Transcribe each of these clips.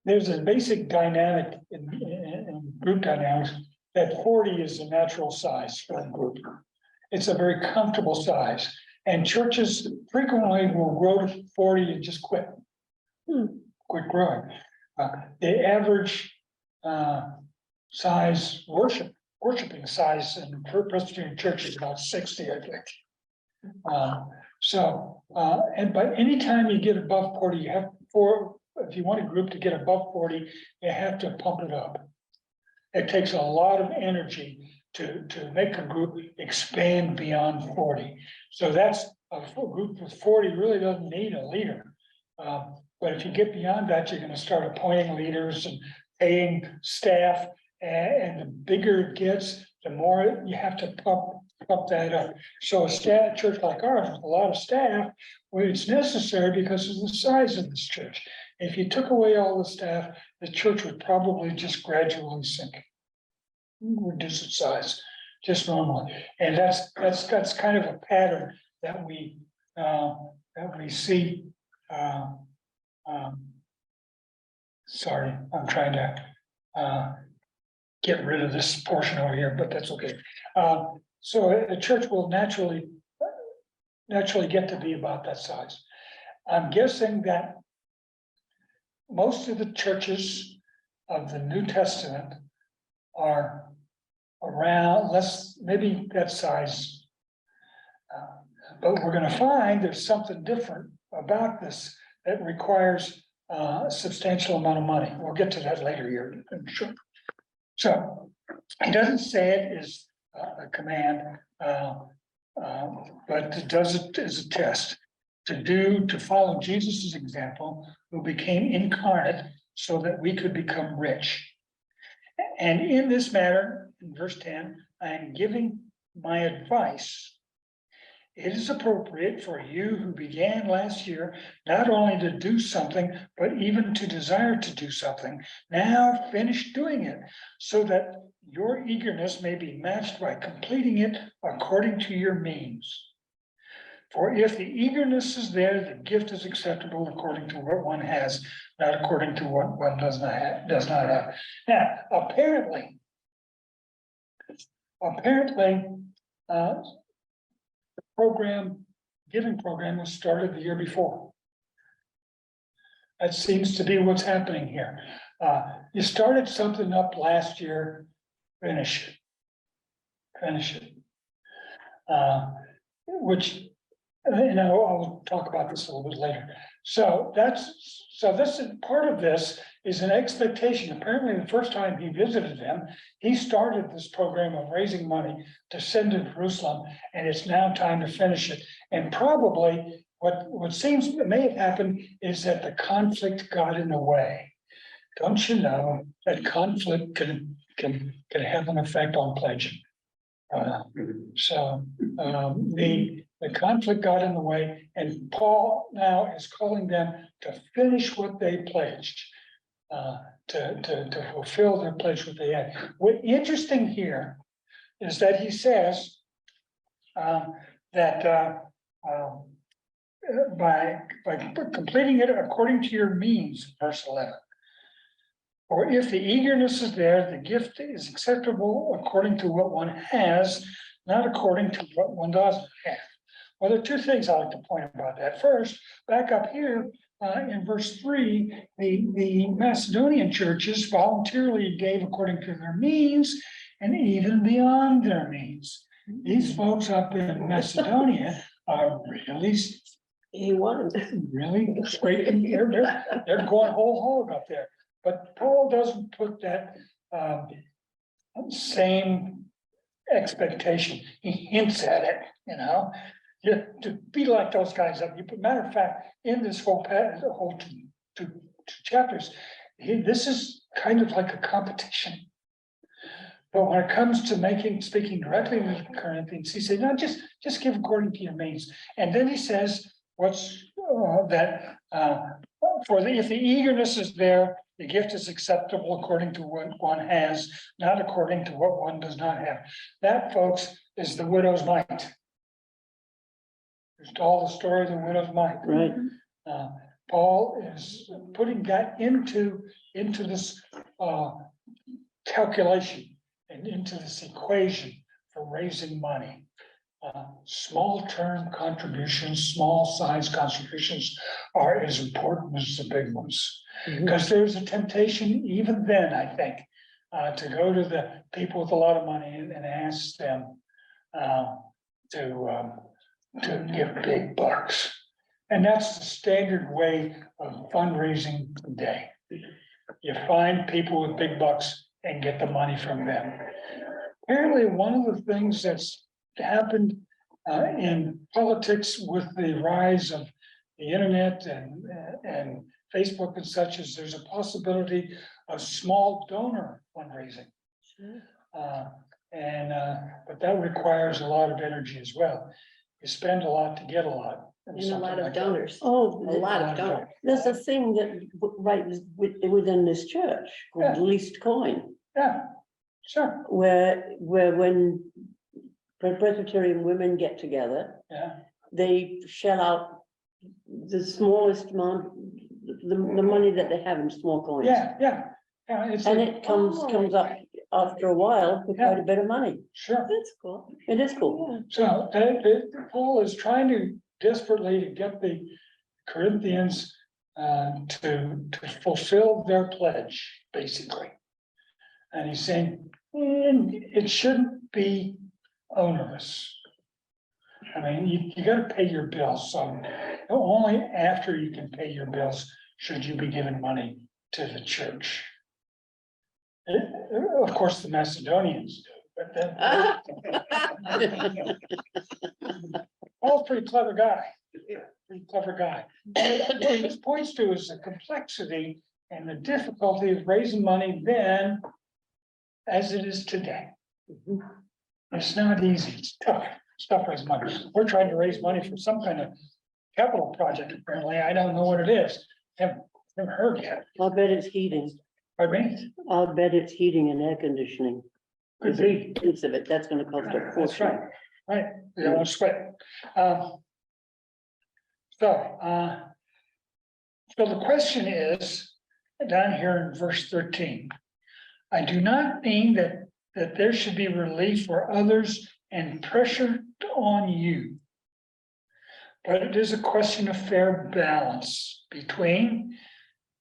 there's a basic dynamic in group dynamics that 40 is a natural size for a group. It's a very comfortable size, and churches frequently will grow to 40 and just quit growing. The average size worshiping size in Presbyterian church is about 60, I think. But anytime you get above 40, you have if you want a group to get above 40, you have to pump it up. It takes a lot of energy to make a group expand beyond 40. So that's a group with 40 really doesn't need a leader. But if you get beyond that, you're going to start appointing leaders and paying staff, and the bigger it gets, the more you have to pump that up. So a church like ours with a lot of staff, well, it's necessary because of the size of this church. If you took away all the staff, the church would probably just gradually sink, reduce its size, just normally. And that's kind of a pattern that we see. Sorry, I'm trying to get rid of this portion over here, but that's okay. So the church will naturally get to be about that size. I'm guessing that most of the churches of the New Testament are around maybe that size. But we're going to find there's something different about this that requires a substantial amount of money. We'll get to that later here, I'm sure. So he doesn't say it is a command, but it does it as a test to follow Jesus's example, who became incarnate so that we could become rich. And in this matter, in verse 10, I am giving my advice. It is appropriate for you who began last year not only to do something, but even to desire to do something. Now finish doing it, so that your eagerness may be matched by completing it according to your means. For if the eagerness is there, the gift is acceptable according to what one has, not according to what one does not have. Now, apparently, giving program was started the year before. That seems to be what's happening here. You started something up last year, finish it. Which, I'll talk about this a little bit later. So this is part of this is an expectation. Apparently, the first time he visited them, he started this program of raising money to send to Jerusalem, and it's now time to finish it. And probably what seems may have happened is that the conflict got in the way. Don't you know that conflict can have an effect on pledging? The conflict got in the way, and Paul now is calling them to finish what they pledged, to fulfill their pledge what they had. What's interesting here is that he says that by completing it according to your means, verse 11. Or if the eagerness is there, the gift is acceptable according to what one has, not according to what one doesn't have. Well, there are two things I like to point about that. First, back up here in verse 3, the Macedonian churches voluntarily gave according to their means and even beyond their means. These folks up in Macedonia are really scraping here. They're going whole hog up there. But Paul doesn't put that same expectation. He hints at it, to be like those guys up. Matter of fact, in this whole two chapters, this is kind of like a competition. But when it comes to speaking directly with the Corinthians, he said, no, just give according to your means. And then he says, if the eagerness is there, the gift is acceptable according to what one has, not according to what one does not have. That, folks, is the widow's mite. There's all the story of the widow's mite. Right. Paul is putting that into this calculation and into this equation for raising money. Small term contributions, small size contributions are as important as the big ones. Because there's a temptation even then, I think, to go to the people with a lot of money and ask them to give big bucks. And that's the standard way of fundraising today. You find people with big bucks and get the money from them. Apparently, one of the things that's happened in politics with the rise of the internet and Facebook and such is there's a possibility of small donor fundraising. But that requires a lot of energy as well. You spend a lot to get a lot. And a lot of donors. Oh, A lot of donors. there's a thing that right within this church called least coin, Yeah, sure, where when Presbyterian women get together, yeah, they shell out the smallest amount, the money that they have in small coins. yeah. And it comes up after a while with quite a bit of money. Sure. That's cool. It is cool. So Paul is trying to desperately to get the Corinthians to fulfill their pledge, basically. And he's saying it shouldn't be onerous. I mean, you got to pay your bills. So only after you can pay your bills should you be giving money to the church. Of course, the Macedonians do, but then Paul's a pretty clever guy. Pretty clever guy. And what this points to is the complexity and the difficulty of raising money then as it is today. It's not easy, it's tough. It's tough to raise money. We're trying to raise money for some kind of capital project, apparently. I don't know what it is. Haven't heard yet. I'll bet it's heating. Pardon me? I'll bet it's heating and air conditioning. Could be. Piece of it, that's gonna cost a That's fortune. right, you don't want to sweat. So the question is, down here in verse 13. I do not mean that there should be relief for others and pressure on you. But it is a question of fair balance between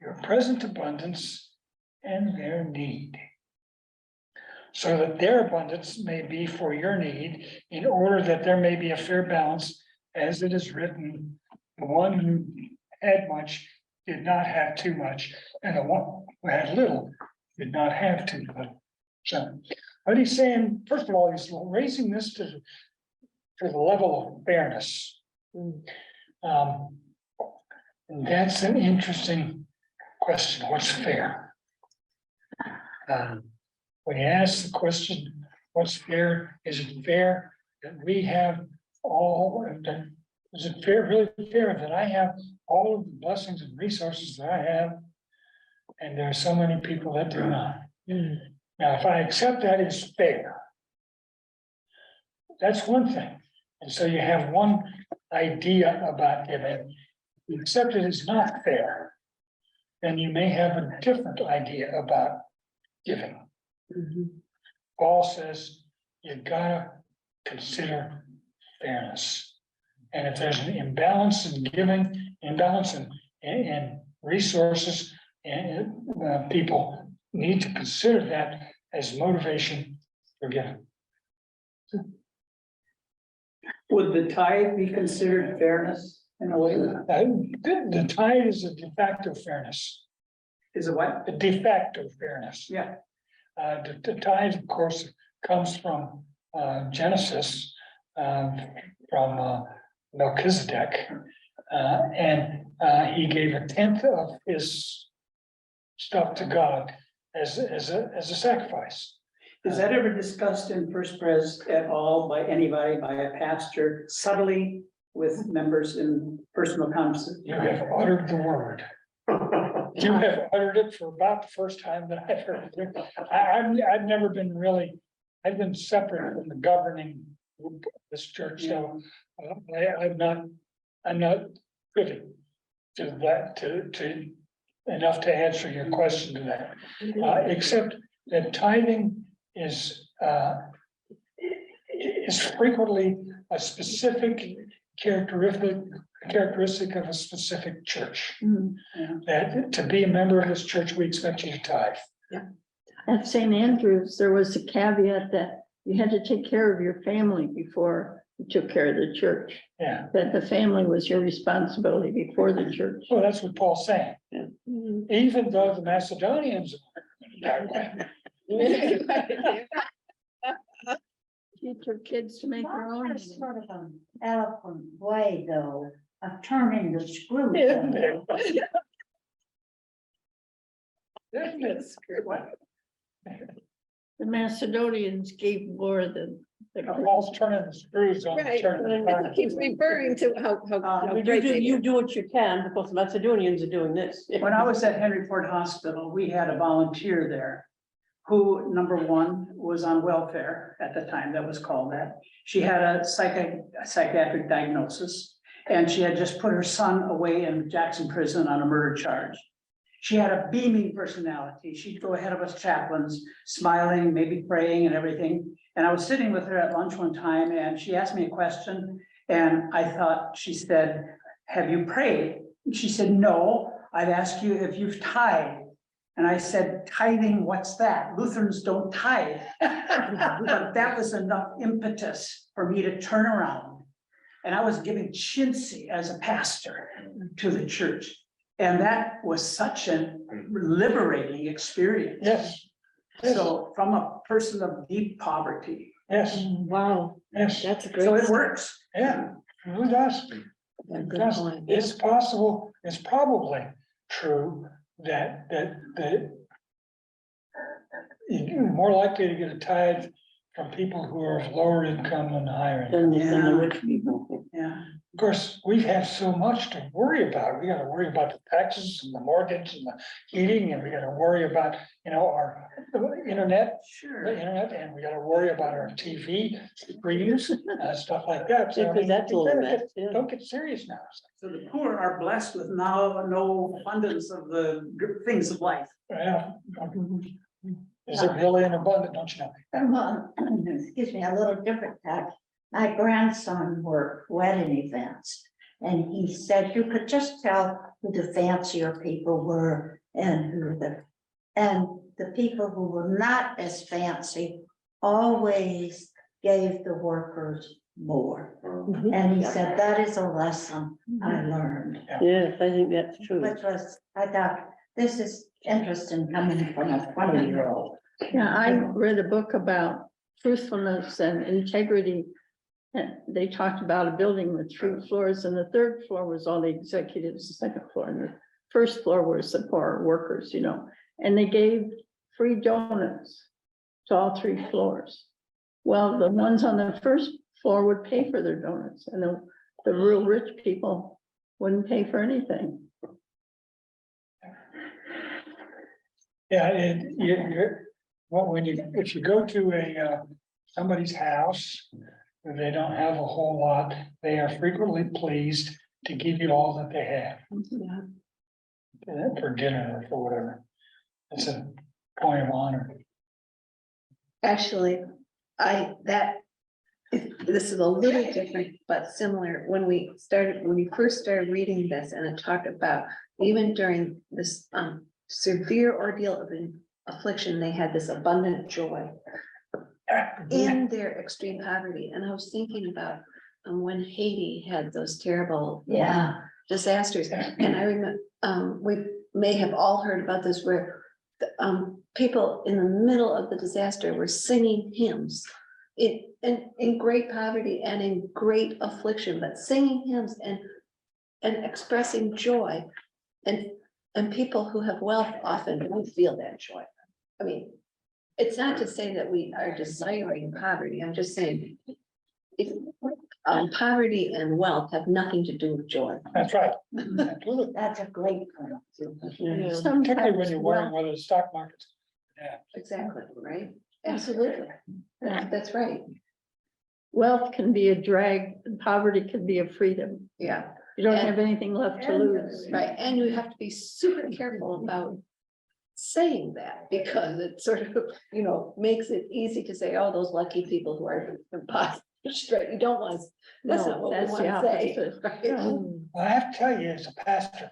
your present abundance and their need, so that their abundance may be for your need, in order that there may be a fair balance, as it is written, the one who had much did not have too much, and the one who had little did not have too little. So what he's saying, first of all, he's raising this to the level of fairness. And that's an interesting question. What's fair? When you ask the question, what's fair? Is it fair that we have all, is it fair, really fair that I have all of the blessings and resources that I have? And there are so many people that do not. Now, if I accept that as fair, that's one thing. And so you have one idea about giving. You accept it as not fair, then you may have a different idea about giving. Paul says you gotta consider fairness. And if there's an imbalance in giving, imbalance in resources, and people need to consider that as motivation for giving. Would the tithe be considered fairness in a way? The tithe is a de facto fairness, Is it what? a de facto fairness. Yeah, The tithe, of course, comes from Genesis, from Melchizedek, and he gave a tenth of his stuff to God as a sacrifice. is that ever discussed in First Pres at all by anybody, by a pastor, subtly with members in personal conversation? You have uttered the word. You have uttered it for about the first time that I've heard it. I've never been really, I've been separate from the governing group of this church, so I'm not privy to that, to enough to answer your question to that. Except that tithing is frequently a specific characteristic of a specific church. That to be a member of this church, we expect you to tithe. At St. Andrews, there was a caveat that you had to take care of your family before you took care of the church. Yeah, That the family was your responsibility before the church. well, that's what Paul's saying. Mhm. Even though the Macedonians weren't that way. Teach your kids to make their own. That's sort of an eloquent way, though, of turning the screw. Isn't it? Isn't it? The Macedonians gave more than. Paul's turning the screws on. Right, turning the and it keeps referring to how You great do, they you do. do what you can, because the Macedonians are doing this. When I was at Henry Ford Hospital, we had a volunteer there who, number one, was on welfare at the time, that was called that. She had a psychiatric diagnosis, and she had just put her son away in Jackson Prison on a murder charge. She had a beaming personality. She'd go ahead of us chaplains, smiling, maybe praying and everything. And I was sitting with her at lunch one time, and she asked me a question, and I thought, she said, "Have you prayed?" And she said, "No, I'd ask you if you've tithed." And I said, "Tithing, what's that? Lutherans don't tithe." But that was enough impetus for me to turn around. And I was giving chintzy as a pastor to the church. And that was such a liberating experience. Yes, So from a person of deep poverty, yes, Wow, yes, that's a great. so it works. yeah, who does? Yeah, good Because point. it's possible, it's probably true that you're more likely to get a tithe from people who are of lower income than higher income. Than the rich people. Yeah, Of course, we have so much to worry about. We gotta worry about the taxes and the mortgage and the heating, and we gotta worry about, our internet, sure. and we gotta worry about our TV screens, stuff like that. So, I Because mean, that's a we little better bit, yeah. don't get serious now. So the poor are blessed with now no abundance of the good things of life. Yeah. Is there really an abundant, don't you know? Excuse me, a little different tack. My grandson worked wedding events. And he said you could just tell who the fancier people were and the people who were not as fancy always gave the workers more. And he said, that is a lesson I learned, Yes, I think that's true. which was, I thought, this is interesting coming from a 20-year-old. Yeah, I read a book about truthfulness and integrity. And they talked about a building with 3 floors, and the 3rd floor was all the executives, the 2nd floor, and the 1st floor was the poor workers, and they gave free donuts to all 3 floors. Well, the ones on the 1st floor would pay for their donuts, and the real rich people wouldn't pay for anything. Yeah, and if you go to somebody's house, they don't have a whole lot, they are frequently pleased to give you all that they have. For dinner or for whatever. It's a point of honor. Actually, this is a little different, but similar. When you first started reading this, and it talked about even during this severe ordeal of affliction, they had this abundant joy in their extreme poverty. And I was thinking about when Haiti had those terrible Yeah. disasters, and I remember we may have all heard about this, where people in the middle of the disaster were singing hymns in great poverty and in great affliction, but singing hymns and expressing joy. And people who have wealth often don't feel that joy. I mean, it's not to say that we are desiring poverty. I'm just saying poverty and wealth have nothing to do with joy. That's right. That's a great point. Yeah. Particularly when you're worrying whether the stock market's. Yeah, Exactly, right? Absolutely. That's right. Wealth can be a drag, and poverty can be a freedom. Yeah. You don't And- have anything left to lose. Right, and you have to be super careful about saying that, because it sort of, you know, makes it easy to say, oh, those lucky people who are imposter, right? You don't want, that's not No, what we that's want the to say. opposite. right? No. I have to tell you, as a pastor,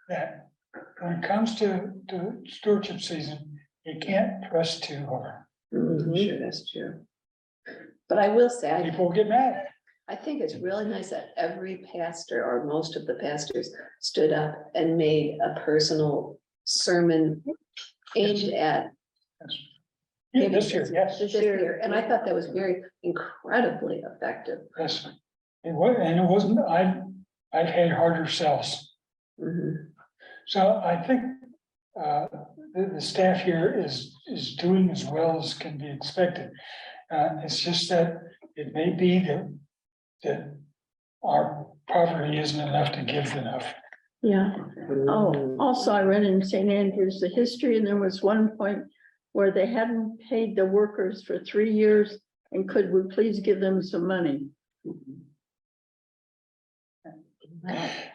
that when it comes to stewardship season, you can't press too hard. Sure, that's true. But I will say, People get mad. I think it's really nice that every pastor or most of the pastors stood up and made a personal sermon aimed at Yeah, this year, yes, this year, and I thought that was very incredibly effective. yes. And it wasn't, I've had harder sells. Mhm. So I think the staff here is doing as well as can be expected. It's just that it may be that our poverty isn't enough to give enough. Yeah. Oh, also I read in St. Andrews, the history, and there was one point where they hadn't paid the workers for 3 years, and could we please give them some money?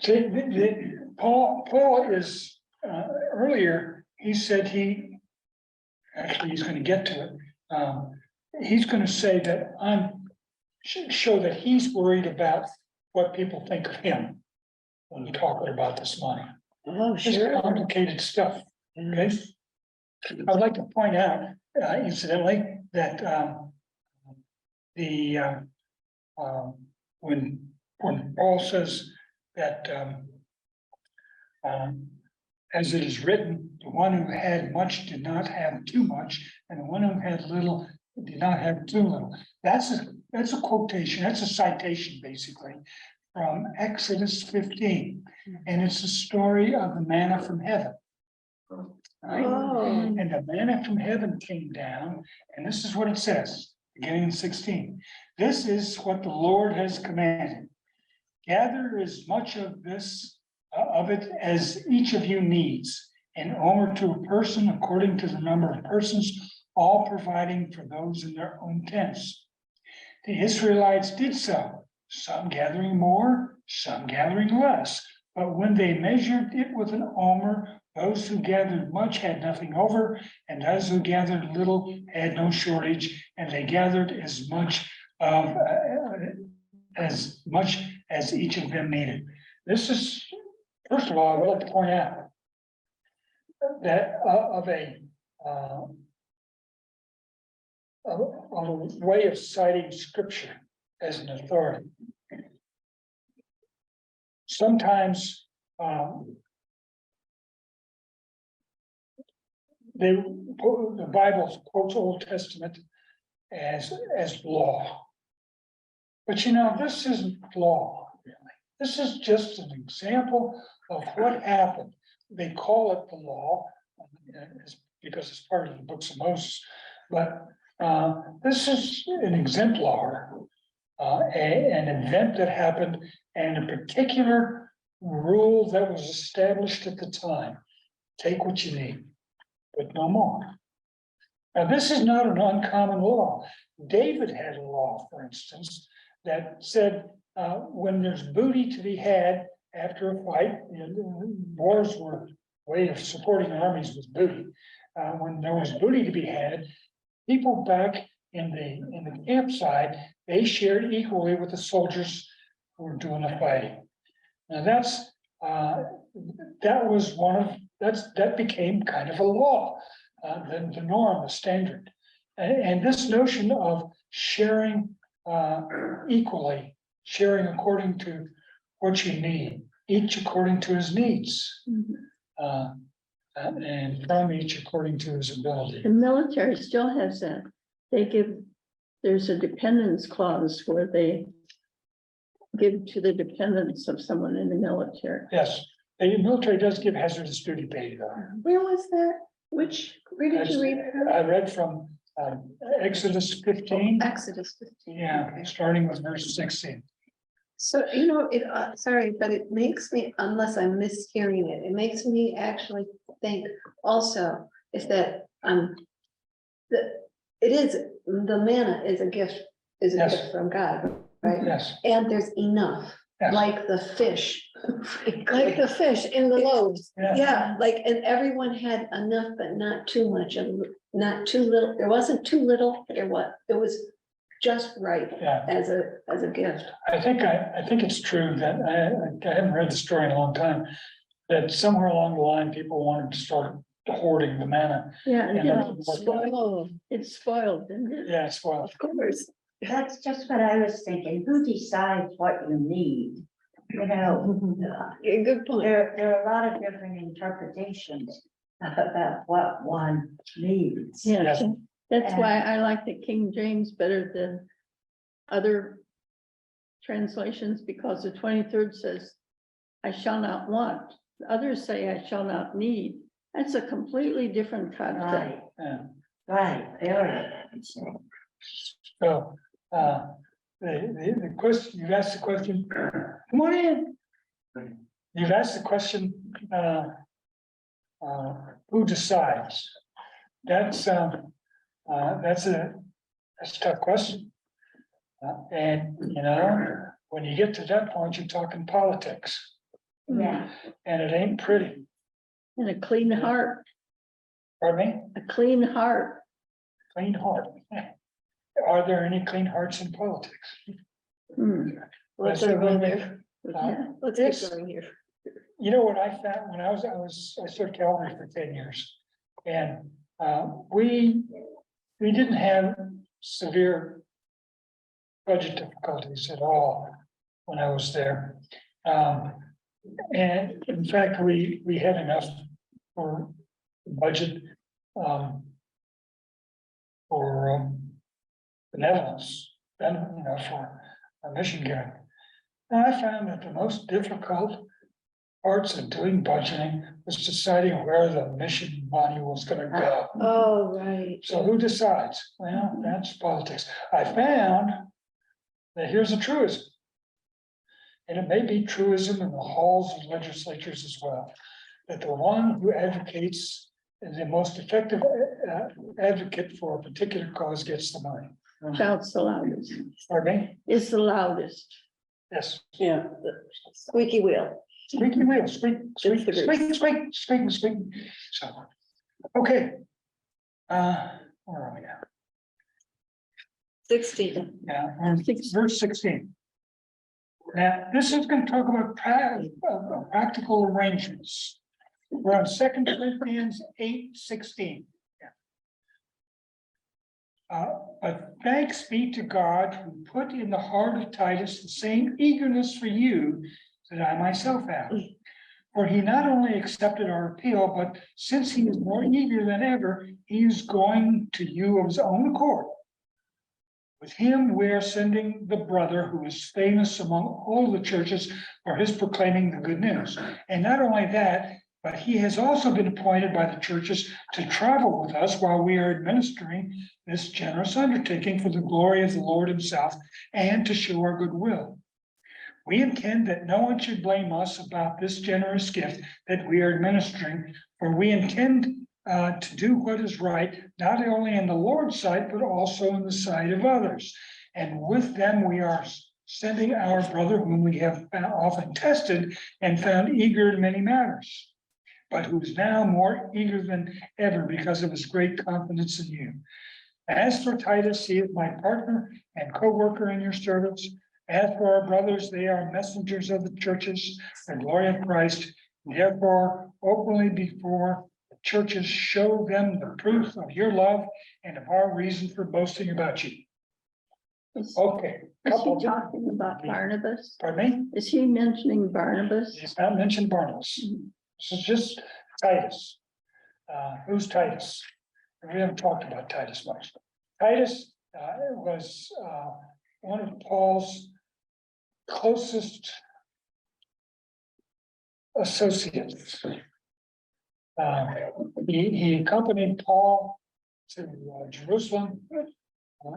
See, Paul is, earlier, he said he's gonna get to it. He's gonna say that show that he's worried about what people think of him when we're talking about this money. Oh, It's sure. complicated stuff, okay? I'd like to point out, incidentally, that, when Paul says that, as it is written, the one who had much did not have too much, and the one who had little did not have too little. That's a quotation, that's a citation, basically, from Exodus 15, and it's the story of the manna from heaven. Right? Oh, And the manna from heaven came down, and this is what it says, beginning in 16. This is what the Lord has commanded. Gather as much of it as each of you needs, an omer to a person according to the number of persons, all providing for those in their own tents. The Israelites did so, some gathering more, some gathering less. But when they measured it with an omer, those who gathered much had nothing over, and those who gathered little had no shortage, and they gathered as much as each of them needed. This is, first of all, I would like to point out that of a way of citing scripture as an authority. Sometimes the Bible quotes Old Testament as law. But you know, this isn't law, really. This is just an example of what happened. They call it the law because it's part of the books of Moses. But this is an exemplar, an event that happened, and a particular rule that was established at the time. Take what you need, but no more. Now, this is not an uncommon law. David had a law, for instance, that said when there's booty to be had after a fight, wars were a way of supporting armies with booty. When there was booty to be had, people back in the campsite, they shared equally with the soldiers who were doing the fighting. Now that became kind of a law, the norm, the standard. And this notion of sharing equally, sharing according to what you need, each according to his needs, and from each according to his ability. The military still has that. There's a dependence clause where they give to the dependents of someone in the military. Yes, the military does give hazardous duty pay though. where was that? Where did you read from? I read from Exodus 15, Exodus 15. yeah, Okay. starting with verse 16. So, you know, sorry, but it makes me, unless I'm mishearing it, it makes me actually think also is that, the manna is a gift Yes. from God, right? Yes, And there's enough. Yeah. like the fish. Like the fish in the loaves. Yeah, like, and everyone had enough, but not too much, and not too little. There wasn't too little, or what, it was just right Yeah. as a gift. I think it's true that I haven't read the story in a long time, that somewhere along the line, people wanted to start hoarding the manna. Yeah, And and then it's spoiled, it's spoiled, didn't it? Yeah, it's well, Of course. That's just what I was thinking. Who decides what you need? You know, Yeah, good point. there are a lot of different interpretations about what one needs. Yeah, Yes. so that's why I like the King James better than other translations, because the 23rd says, I shall not want. The others say, I shall not need. That's a completely different concept. Right, yeah. right, very. So, the question, you've asked the question, come on in. You've asked the question, who decides? That's a tough question. And, you know, when you get to that point, you're talking politics, Yeah, and it ain't pretty. And a clean heart, Pardon me? a clean heart. Clean heart. Are there any clean hearts in politics? Hmm. Let's Yes, not go there. Yeah. Let's Yes. keep going here. You know what I found when I served Calvary for 10 years. And we didn't have severe budget difficulties at all when I was there. And in fact, we had enough for budget for benevolence, and, you know, for a mission giving. And I found that the most difficult parts of doing budgeting was deciding where the mission money was gonna go. Oh, right. So who decides? Well, that's politics. I found that here's a truism. And it may be truism in the halls of legislatures as well, that the one who advocates is the most effective advocate for a particular cause gets the money. Shouts the loudest, Pardon me? is the loudest. Yes. Yeah. Squeaky wheel. Squeaky wheel, squeak, squeak, It's the squeak, squeak, squeak, squeak. So, okay. Where are we now? 16. Yeah, verse 16. Now, this is going to talk about practical arrangements. We're on 2 Corinthians 8:16. But thanks be to God who put in the heart of Titus the same eagerness for you that I myself have. For he not only accepted our appeal, but since he is more eager than ever, he is going to you of his own accord. With him, we are sending the brother who is famous among all the churches for his proclaiming the good news. And not only that, but he has also been appointed by the churches to travel with us while we are administering this generous undertaking for the glory of the Lord himself and to show our goodwill. We intend that no one should blame us about this generous gift that we are administering, for we intend to do what is right, not only in the Lord's sight, but also in the sight of others. And with them, we are sending our brother, whom we have often tested and found eager in many matters, but who's now more eager than ever because of his great confidence in you. As for Titus, he is my partner and co-worker in your service. As for our brothers, they are messengers of the churches, the glory of Christ. Therefore, openly before the churches, show them the proof of your love and of our reason for boasting about you. Is Okay. is he talking about Barnabas? Pardon me? Is he mentioning Barnabas? He's not mentioned Barnabas. This is just Titus. Who's Titus? We haven't talked about Titus much. Titus was one of Paul's closest associates. He accompanied Paul to Jerusalem.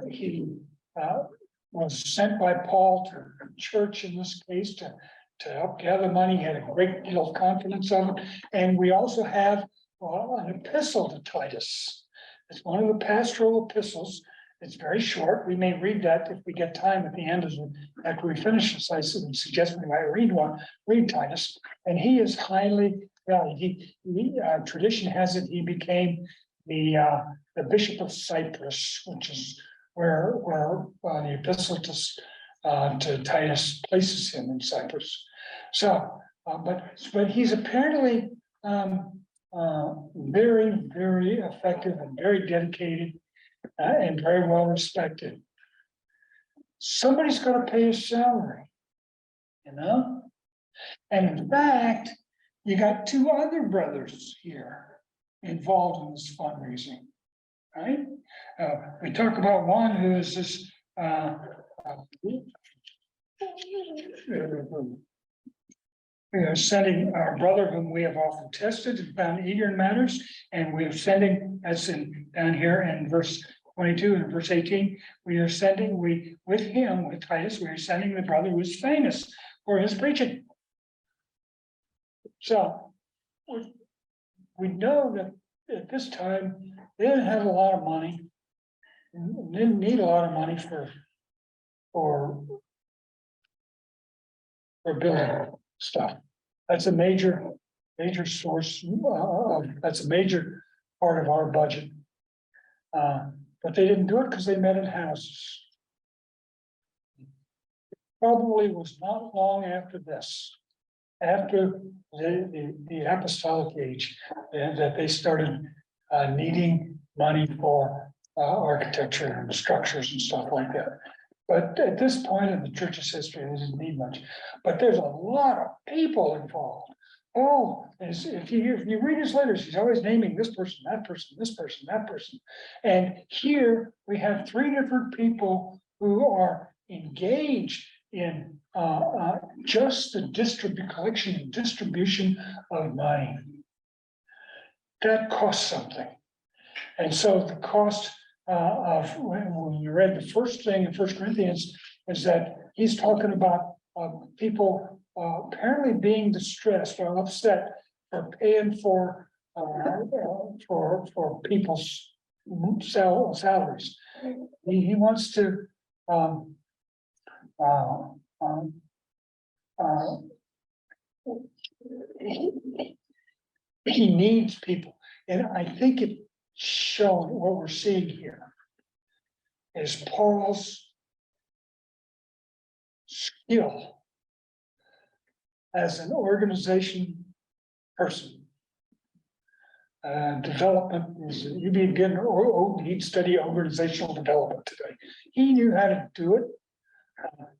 He was sent by Paul to the church in this case to help gather money. He had a great deal of confidence of it. And we also have an epistle to Titus. It's one of the pastoral epistles, It's very short. We may read that if we get time at the end of after we finish this. I suggest we might read Titus. And he is highly valued. Tradition has it, he became the Bishop of Cyprus, which is where the epistle to Titus places him in Cyprus. So, but he's apparently very, very effective and very dedicated and very well respected. Somebody's got to pay his salary, you know? And in fact, you got two other brothers here involved in this fundraising, right? We talk about one who is this we are sending our brother whom we have often tested and found eager in matters, and we are sending, as in down here in verse 22 and verse 18, we are sending, with Titus, we are sending the brother who is famous for his preaching. So we know that at this time, they didn't have a lot of money, didn't need a lot of money for building stuff. That's a major source that's a major part of our budget. But they didn't do it because they met in houses. Probably was not long after this, after the apostolic age, that they started needing money for architecture and structures and stuff like that. But at this point in the church's history, they didn't need much. But there's a lot of people involved. Oh, if you read his letters, he's always naming this person, that person, this person, that person. And here we have three different people who are engaged in just the collection and distribution of money. That costs something. And so the cost of when you read the first thing in 1 Corinthians is that he's talking about people apparently being distressed or upset for paying for people's salaries. He wants to he needs people, and I think it shown what we're seeing here is Paul's skill as an organization person. Development is, you'd be getting, he'd study organizational development today. He knew how to do it.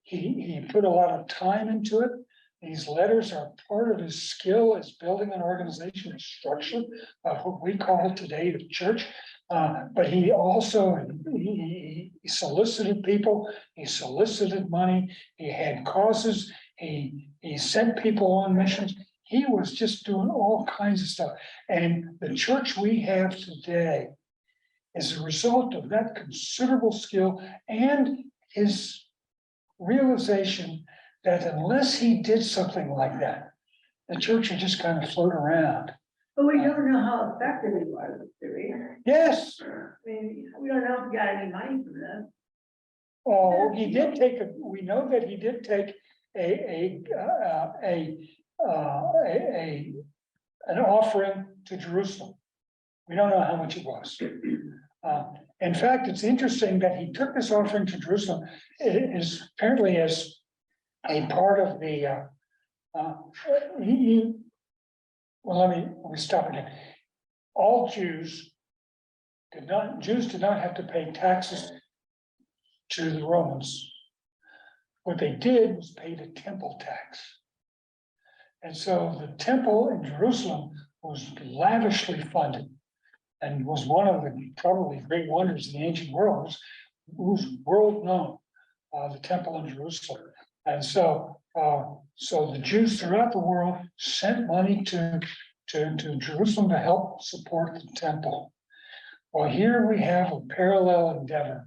He put a lot of time into it. These letters are part of his skill as building an organization structure of what we call today the church. But he also, he solicited people, he solicited money, he had causes, he sent people on missions. He was just doing all kinds of stuff. And the church we have today is a result of that considerable skill and his realization that unless he did something like that, the church would just kind of float around. But we don't know how effective he was, do we? Yes. I mean, we don't know if he got any money from this. Oh, he did take we know that he did take an offering to Jerusalem. We don't know how much it was. In fact, it's interesting that he took this offering to Jerusalem is apparently as a part of the well, let me stop again. All Jews did not have to pay taxes to the Romans. What they did was pay the temple tax. And so the temple in Jerusalem was lavishly funded and was one of the probably great wonders of the ancient world. It was world known, the temple in Jerusalem. And so the Jews throughout the world sent money to Jerusalem to help support the temple. Well, here we have a parallel endeavor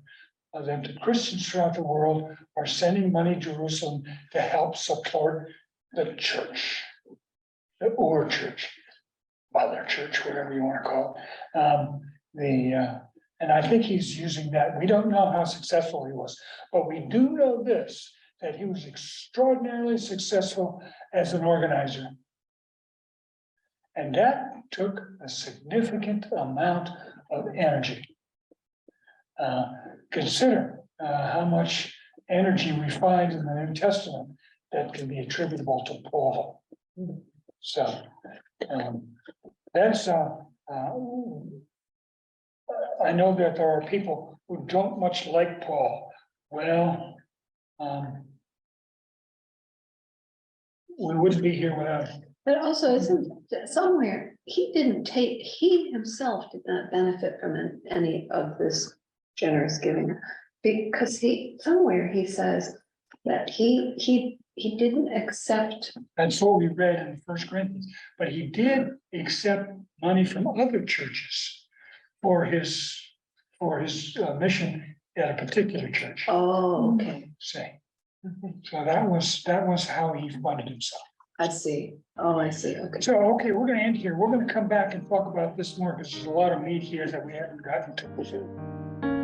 that the Christians throughout the world are sending money to Jerusalem to help support the church, or church, mother church, whatever you want to call it. And I think he's using that. We don't know how successful he was, but we do know this, that he was extraordinarily successful as an organizer. And that took a significant amount of energy. Consider how much energy we find in the New Testament that can be attributable to Paul. So that's I know that there are people who don't much like Paul. Well, we wouldn't be here without him. But also, isn't somewhere, he himself did not benefit from any of this generous giving. Because somewhere he says that he didn't accept. That's what we read in 1 Corinthians, but he did accept money from other churches for his mission at a particular church. Oh, okay, Say, so that was how he funded himself. I see. Oh, I see, okay. So, okay, we're gonna end here. We're gonna come back and talk about this more because there's a lot of meat here that we haven't gotten to.